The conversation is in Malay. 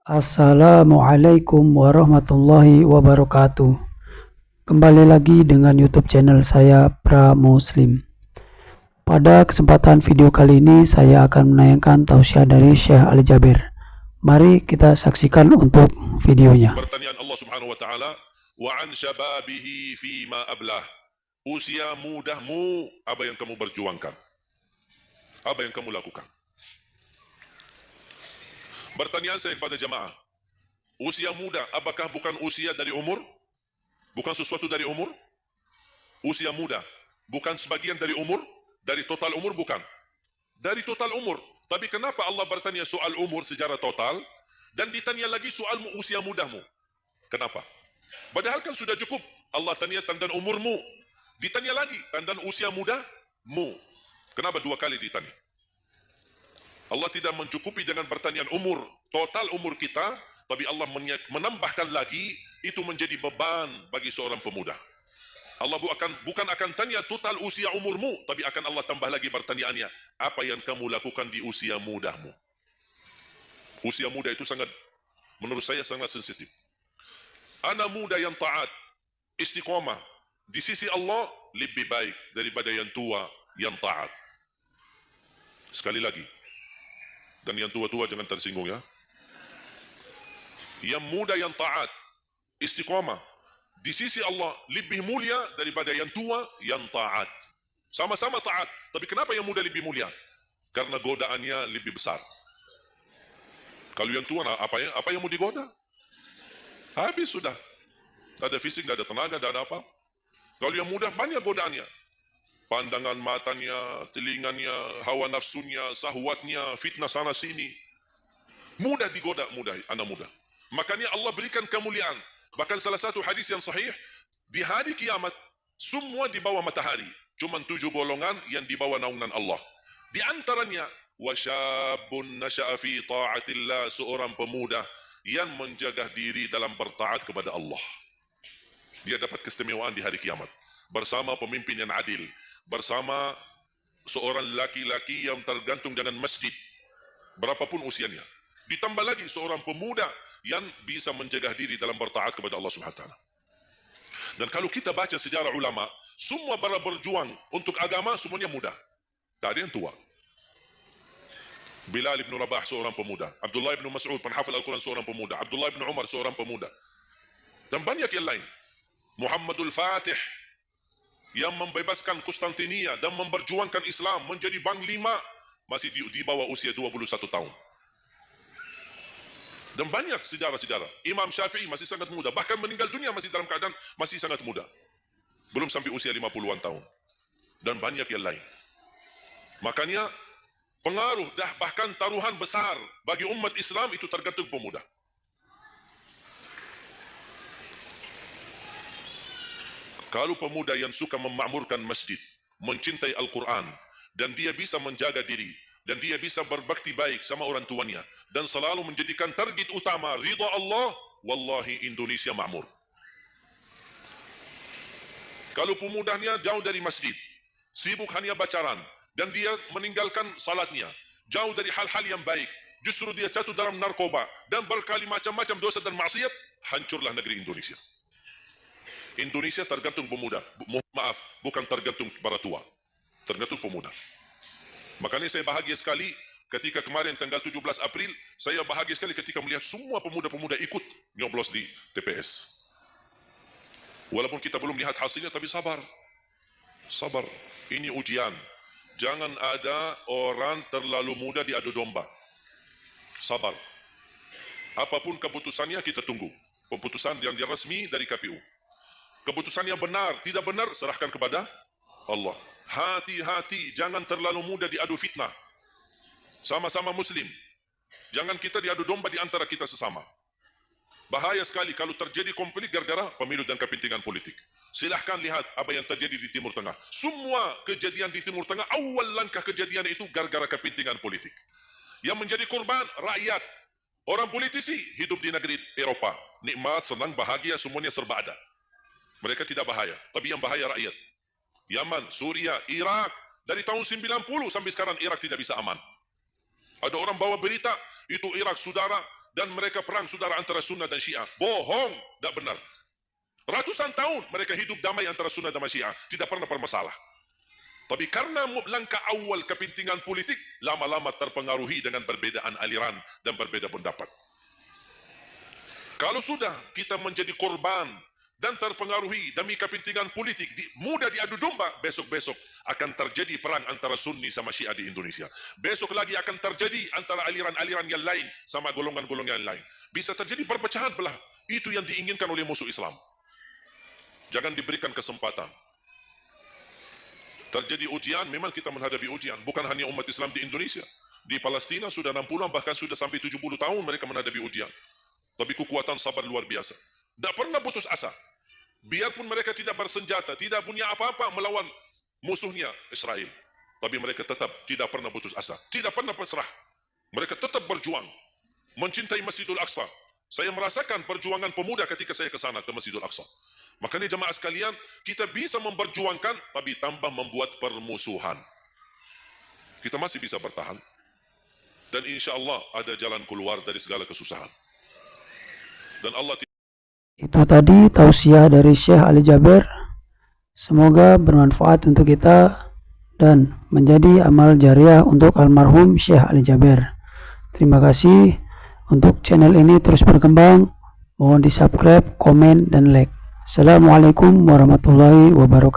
Assalamualaikum warahmatullahi wabarakatuh. Kembali lagi dengan YouTube channel saya Pra Muslim. Pada kesempatan video kali ini saya akan menayangkan tausiah dari Syekh Ali Jabir. Mari kita saksikan untuk videonya. Pertanyaan Allah Subhanahu wa taala, wa an syababihi fi ma ablah. Usia mudahmu, apa yang kamu berjuangkan? Apa yang kamu lakukan? Pertanyaan saya kepada jemaah, usia muda, apakah bukan usia dari umur? Bukan sesuatu dari umur? Usia muda, bukan sebagian dari umur? Dari total umur bukan? Dari total umur. Tapi kenapa Allah bertanya soal umur secara total dan ditanya lagi soal usia mudamu? Kenapa? Padahal kan sudah cukup. Allah tanya tentang umurmu. Ditanya lagi tentang usia mudamu. Kenapa dua kali ditanya? Allah tidak mencukupi dengan pertanyaan umur, total umur kita, tapi Allah menambahkan lagi, itu menjadi beban bagi seorang pemuda. Allah bukan akan tanya total usia umurmu, tapi akan Allah tambah lagi pertanyaannya, apa yang kamu lakukan di usia mudamu? Usia muda itu menurut saya sangat sensitif. Anak muda yang taat, istiqomah, di sisi Allah lebih baik daripada yang tua yang taat. Sekali lagi, dan yang tua-tua jangan tersinggung ya. Yang muda yang taat, istiqamah, di sisi Allah lebih mulia daripada yang tua yang taat. Sama-sama taat, tapi kenapa yang muda lebih mulia? Karena godaannya lebih besar. Kalau yang tua, apa yang mau digoda? Habis sudah. Tak ada fisik, tak ada tenaga, tak ada apa. Kalau yang muda banyak godaannya. Pandangan matanya, telinganya, hawa nafsunya, sahwatnya, fitnah sana sini. Mudah digoda, anak muda. Makanya Allah berikan kemuliaan. Bahkan salah satu hadis yang sahih, di hari kiamat, semua di bawah matahari. Cuma 7 golongan yang di bawah naungan Allah. Di antaranya, wasyabun nasya'a fi ta'atillah, seorang pemuda yang menjaga diri dalam bertaat kepada Allah. Dia dapat keistimewaan di hari kiamat. Bersama pemimpin yang adil. Bersama seorang laki-laki yang tergantung dengan masjid, berapapun usianya. Ditambah lagi seorang pemuda yang bisa menjaga diri dalam bertaat kepada Allah Subhanahu wa taala. Dan kalau kita baca sejarah ulama, semua para berjuang untuk agama semuanya muda. Tak ada yang tua. Bilal bin Rabah seorang pemuda, Abdullah bin Mas'ud penghafal Al-Quran seorang pemuda, Abdullah bin Umar seorang pemuda. Dan banyak yang lain. Muhammadul Fatih yang membebaskan Konstantinia dan memperjuangkan Islam menjadi panglima masih di bawah usia 21 tahun. Dan banyak sejarah-sejarah. Imam Syafi'i masih sangat muda, bahkan meninggal dunia masih dalam keadaan masih sangat muda. Belum sampai usia 50-an tahun. Dan banyak yang lain. Makanya pengaruh bahkan taruhan besar bagi umat Islam itu tergantung pemuda. Kalau pemuda yang suka memakmurkan masjid, mencintai Al-Quran, dan dia bisa menjaga diri, dan dia bisa berbakti baik sama orang tuanya, dan selalu menjadikan target utama ridha Allah, wallahi Indonesia makmur. Kalau pemudanya jauh dari masjid, sibuk hanya bacaran, dan dia meninggalkan salatnya, jauh dari hal-hal yang baik, justru dia jatuh dalam narkoba, dan berkali macam-macam dosa dan maksiat, hancurlah negeri Indonesia. Indonesia tergantung pemuda. Maaf, bukan tergantung para tua. Tergantung pemuda. Makanya saya bahagia sekali ketika kemarin tanggal 17 April, saya bahagia sekali ketika melihat semua pemuda-pemuda ikut nyoblos di TPS. Walaupun kita belum lihat hasilnya, tapi sabar. Sabar. Ini ujian. Jangan ada orang terlalu muda diadu domba. Sabar. Apapun keputusannya kita tunggu. Keputusan yang resmi dari KPU. Keputusan yang benar, tidak benar, serahkan kepada Allah. Hati-hati, jangan terlalu mudah diadu fitnah. Sama-sama Muslim. Jangan kita diadu domba di antara kita sesama. Bahaya sekali kalau terjadi konflik gara-gara pemilu dan kepentingan politik. Silahkan lihat apa yang terjadi di Timur Tengah. Semua kejadian di Timur Tengah, awal langkah kejadian itu gara-gara kepentingan politik. Yang menjadi korban, rakyat. Orang politisi hidup di negeri Eropa. Nikmat, senang, bahagia, semuanya serba ada. Mereka tidak bahaya, tapi yang bahaya rakyat. Yaman, Suria, Irak. Dari tahun 90 sampai sekarang Irak tidak bisa aman. Ada orang bawa berita, itu Irak saudara dan mereka perang saudara antara Sunnah dan Syiah. Bohong, tak benar. Ratusan tahun mereka hidup damai antara Sunnah dan Syiah, tidak pernah bermasalah. Tapi karena langkah awal kepentingan politik, lama-lama terpengaruhi dengan perbedaan aliran dan berbeda pendapat. Kalau sudah kita menjadi korban dan terpengaruhi demi kepentingan politik, mudah diadu domba, besok-besok akan terjadi perang antara Sunni sama Syiah di Indonesia. Besok lagi akan terjadi antara aliran-aliran yang lain sama golongan-golongan yang lain. Bisa terjadi perpecahan belah. Itu yang diinginkan oleh musuh Islam. Jangan diberikan kesempatan. Terjadi ujian, memang kita menghadapi ujian. Bukan hanya umat Islam di Indonesia. Di Palestina sudah 60, bahkan sudah sampai 70 tahun mereka menghadapi ujian. Tapi kekuatan sabar luar biasa. Tak pernah putus asa. Biarpun mereka tidak bersenjata, tidak punya apa-apa melawan musuhnya Israel. Tapi mereka tetap tidak pernah putus asa. Tidak pernah pasrah. Mereka tetap berjuang. Mencintai Masjidul Aqsa. Saya merasakan perjuangan pemuda ketika saya ke sana, ke Masjidul Aqsa. Makanya jemaah sekalian, kita bisa memperjuangkan, tapi tanpa membuat permusuhan. Kita masih bisa bertahan. Dan insya Allah ada jalan keluar dari segala kesusahan. Dan Allah itu tadi tausiah dari Syekh Ali Jaber. Semoga bermanfaat untuk kita dan menjadi amal jariah untuk almarhum Syekh Ali Jaber. Terima kasih. Untuk channel ini terus berkembang, mohon di subscribe, komen, dan like. Assalamualaikum warahmatullahi wabarakatuh.